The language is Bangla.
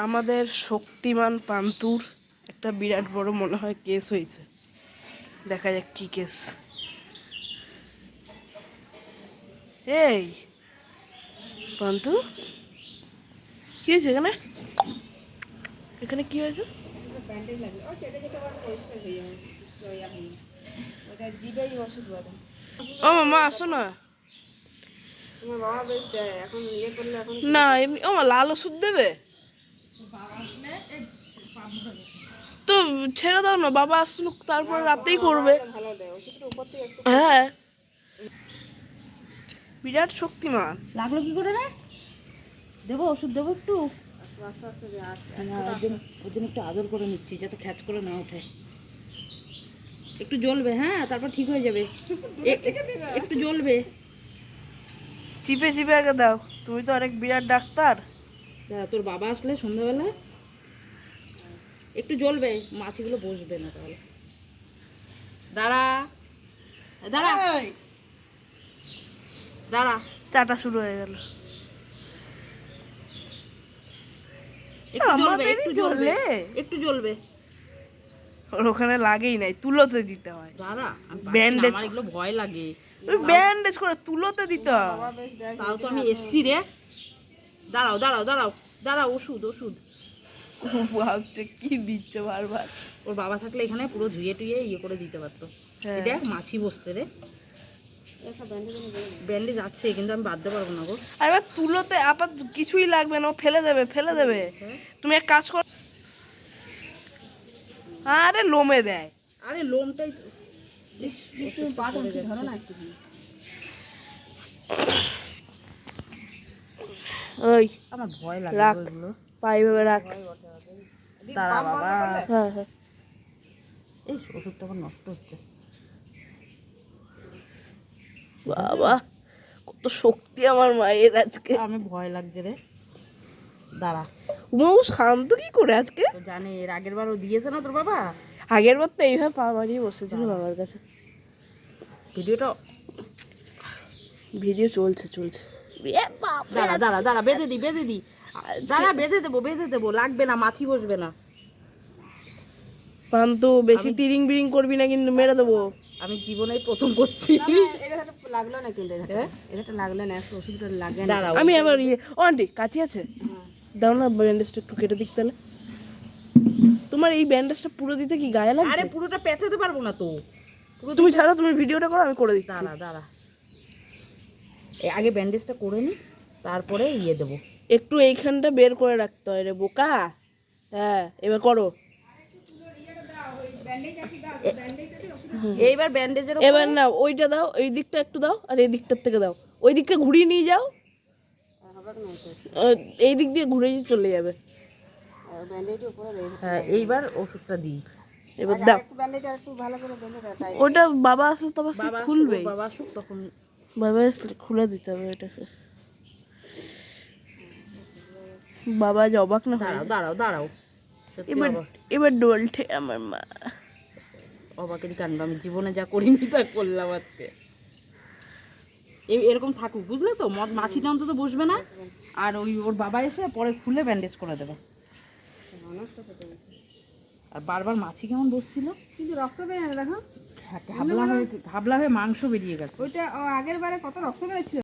আমাদের শক্তিমান পান্তুর একটা বিরাট বড় মনে হয় কেস হয়েছে। দেখা যাক কি কেস। এই পান্তু, কি হয়েছে এখানে? এখানে কি হয়েছে? ও মামা আসো না। না এমনি ও মা লাল ওষুধ দেবে তো ছেড়ে দাও না, বাবা আসুক তারপর রাতেই করবে। হ্যাঁ বিরাট শক্তিমান। লাগলো কি করে রে? দেবো ওষুধ দেবো একটু আস্তে আস্তে ওর জন্য একটু আদর করে নিচ্ছি যাতে খ্যাচ করে না ওঠে। একটু জ্বলবে, হ্যাঁ তারপর ঠিক হয়ে যাবে। একটু জ্বলবে। চিপে চিপে আগে দাও, তুমি তো অনেক বিরাট ডাক্তার। তোর বাবা আসলে সন্ধ্যাবেলা একটু জ্বলবে, মাছিগুলো বসবে না তাহলে। দাঁড়া দাঁড়া দাঁড়া, চাটা শুরু হয়ে গেল। একটু জ্বলবে, একটু জ্বলবে, একটু জ্বলবে। ওর ওখানে লাগেই নাই, তুলোতে দিতে হয়। দাঁড়া, ব্যান্ডেজ, আমার এগুলো ভয় লাগে। ব্যান্ডেজ করে তুলোতে দিতে হয়। তাও তো আমি এসছি রে। দাঁড়াও দাঁড়াও দাঁড়াও দাঁড়াও, ওষুধ ওষুধ। ভাবছে কি দিচ্ছে বারবার। ওর বাবা থাকলে এখানে পুরো ধুয়ে টুয়ে ইয়ে করে দিতে পারতো। দেখ মাছি বসছে রে। ব্যান্ডেজ আছে কিন্তু আমি বাঁধতে পারবো না গো। আর এবার তুলোতে আপাত কিছুই লাগবে না, ও ফেলে দেবে ফেলে দেবে। তুমি এক কাজ করো, আরে লোমে দেয়। আরে লোমটাই ওই আমার ভয় লাগে রাখ, ওইগুলো। পাই ভেবে রাখ। দাঁড়া বাবা, হ্যাঁ হ্যাঁ এই ওষুধটা এখন নষ্ট হচ্ছে। বাবা কত শক্তি আমার মায়ের আজকে। আমি ভয় লাগছে রে। দাঁড়া, উমাবু শান্ত কি করে আজকে? তো জানে এর আগের বার ও দিয়েছে না তোর বাবা। আগের বার তো এইভাবে পা মারিয়ে বসেছিল বাবার কাছে। ভিডিওটা ভিডিও চলছে চলছে। দাঁড়া দাঁড়া দাঁড়া, বেঁধে দি বেঁধে দি। দাঁড়া বেঁধে দেবো, লাগবে না, মাছি বসবে না। পান্তু বেশি তিরিং বিরিং করবি না কিন্তু মেরে দেবো। আমি জীবনে প্রথম করছি। লাগলো না কিন্তু এটা লাগলো না, একটু ওষুধটা লাগে না। দাঁড়াও, আমি আবার ইয়ে, ও আন্টি কাছে আছে, দাও না ব্যান্ডেজটা একটু কেটে দিক তাহলে। তোমার এই ব্যান্ডেজটা পুরো দিতে কি গায়ে লাগছে? আরে পুরোটা পেঁচাতে পারবো না তো। তুমি ছাড়ো, তুমি ভিডিওটা করো, আমি করে দিচ্ছি। দাঁড়া দাঁড়া, আগে ব্যান্ডেজটা করে নি, তারপরে ইয়ে দেবো। একটু এইখানটা বের করে রাখতে হয় রে বোকা। হ্যাঁ এবার করো। এইবার ব্যান্ডেজের এবার না ওইটা দাও, ওই দিকটা একটু দাও, আর এই দিকটার থেকে দাও। ওই দিকটা ঘুরিয়ে নিয়ে যাও, এই দিক দিয়ে ঘুরে চলে যাবে। হ্যাঁ এইবার ওষুধটা দিই। এবার দাও। ওটা বাবা আসলে তো আবার খুলবে। বাবা আসুক তখন। বাবা আসলে খুলে দিতে হবে এটাকে। বাবা আজ অবাক না হয়। দাঁড়াও দাঁড়াও দাঁড়াও, এবার এবার ডলছে আমার মা। অবাকেরই কাণ্ড, আমি জীবনে যা করিনি তা করলাম আজকে। এরকম থাকুক, বুঝলে তো, মাছিটা অন্তত বসবে না। আর ওই ওর বাবা এসে পরে খুলে ব্যান্ডেজ করে দেবে। আর বারবার মাছি কেমন বসছিল, কিন্তু রক্ত বেরোয় না দেখো, ঘাবলা হয়ে মাংস বেরিয়ে গেছে। ওইটা আগের বারে কত রক্ত বেরোচ্ছিল।